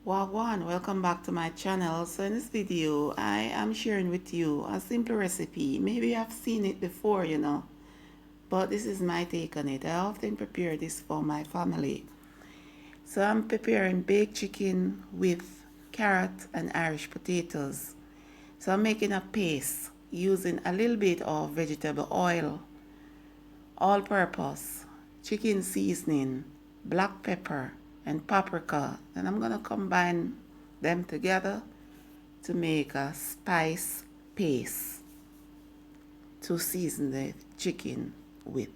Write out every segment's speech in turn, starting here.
Wagwan, welcome back to my channel. So in this video, I am sharing with you a simple recipe. Maybe I've seen it before, but this is my take on it. I often prepare this for my family. So I'm preparing baked chicken with carrot and Irish potatoes. So I'm making a paste using a little bit of vegetable oil, all-purpose, chicken seasoning, black pepper, and paprika. And I'm going to combine them together to make a spice paste to season the chicken with.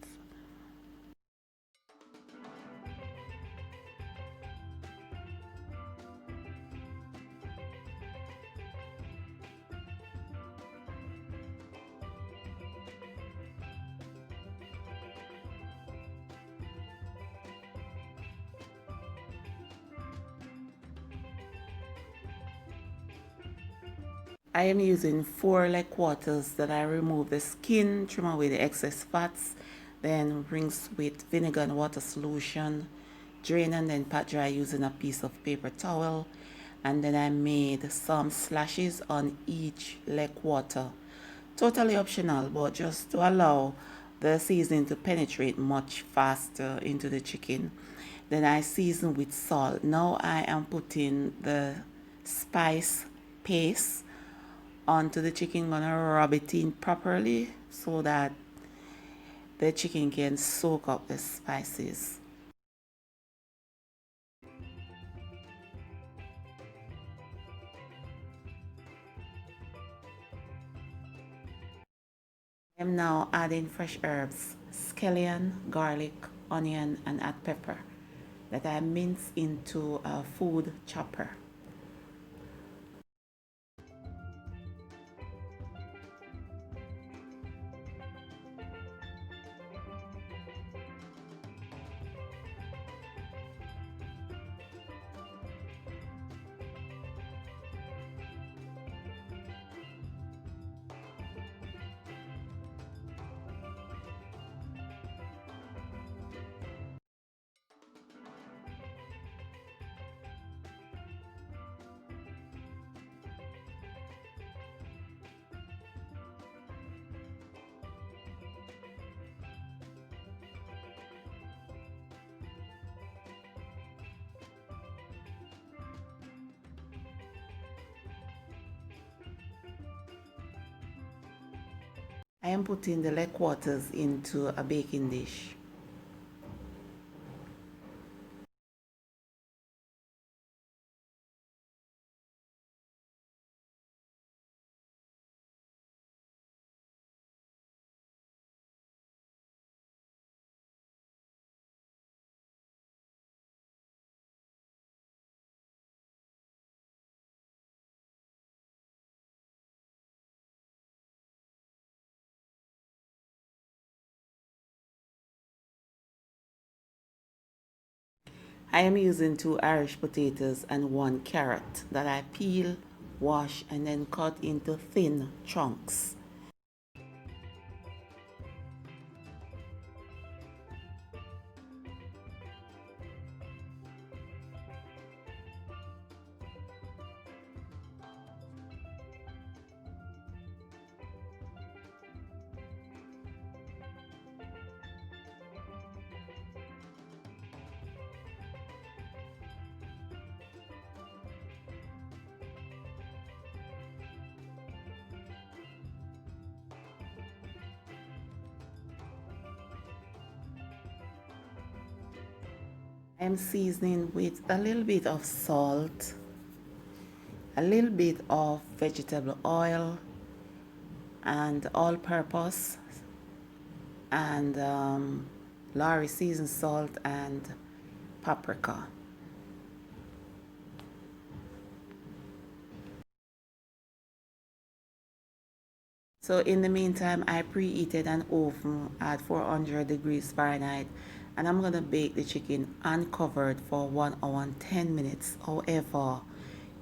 I am using 4 leg quarters that I remove the skin, trim away the excess fats, then rinse with vinegar and water solution, drain and then pat dry using a piece of paper towel. And then I made some slashes on each leg quarter. Totally optional, but just to allow the seasoning to penetrate much faster into the chicken. Then I season with salt. Now I am putting the spice paste onto the chicken. Gonna rub it in properly so that the chicken can soak up the spices. I'm now adding fresh herbs, scallion, garlic, onion, and add pepper that I mince into a food chopper. I am putting the leg quarters into a baking dish. I am using 2 Irish potatoes and 1 carrot that I peel, wash, and then cut into thin chunks. I am seasoning with a little bit of salt, a little bit of vegetable oil, and all-purpose, and Lawry seasoned salt and paprika. So in the meantime, I preheated an oven at 400 degrees Fahrenheit, and I'm gonna bake the chicken uncovered for 1 hour and 10 minutes. However,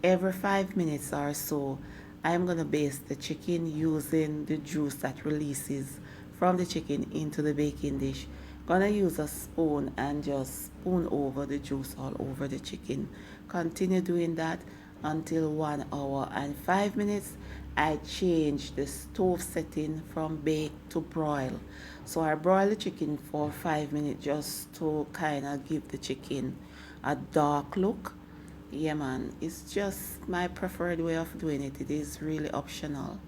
every 5 minutes or so, I'm gonna baste the chicken using the juice that releases from the chicken into the baking dish. Gonna use a spoon and just spoon over the juice all over the chicken Continue doing that until 1 hour and 5 minutes. I change the stove setting from bake to broil. So I broil the chicken for 5 minutes just to kind of give the chicken a dark look. Yeah, man, it's just my preferred way of doing it. It is really optional.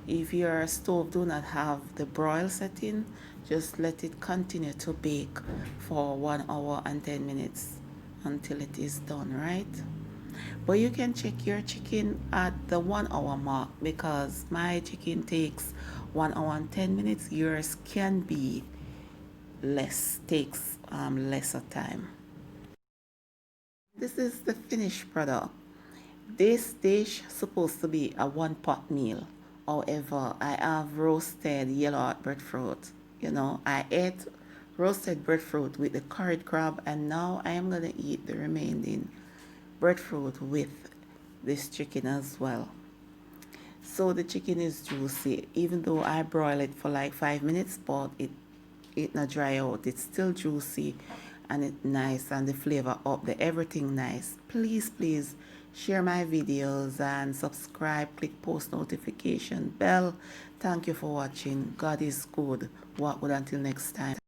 If your stove do not have the broil setting, just let it continue to bake for 1 hour and 10 minutes until it is done, right? But you can check your chicken at the 1 hour mark because my chicken takes 1 hour and 10 minutes. Yours can be less, takes lesser time. This is the finished product. This dish supposed to be a one pot meal. However, I have roasted yellow heart breadfruit. You know, I ate roasted breadfruit with the curried crab, and now I am gonna eat the remaining breadfruit with this chicken as well. So the chicken is juicy, even though I broil it for like 5 minutes, but it not dry out. It's still juicy and it's nice, and the flavor up the everything nice. Please share my videos and subscribe, click post notification bell. Thank you for watching. God is good. What would until next time.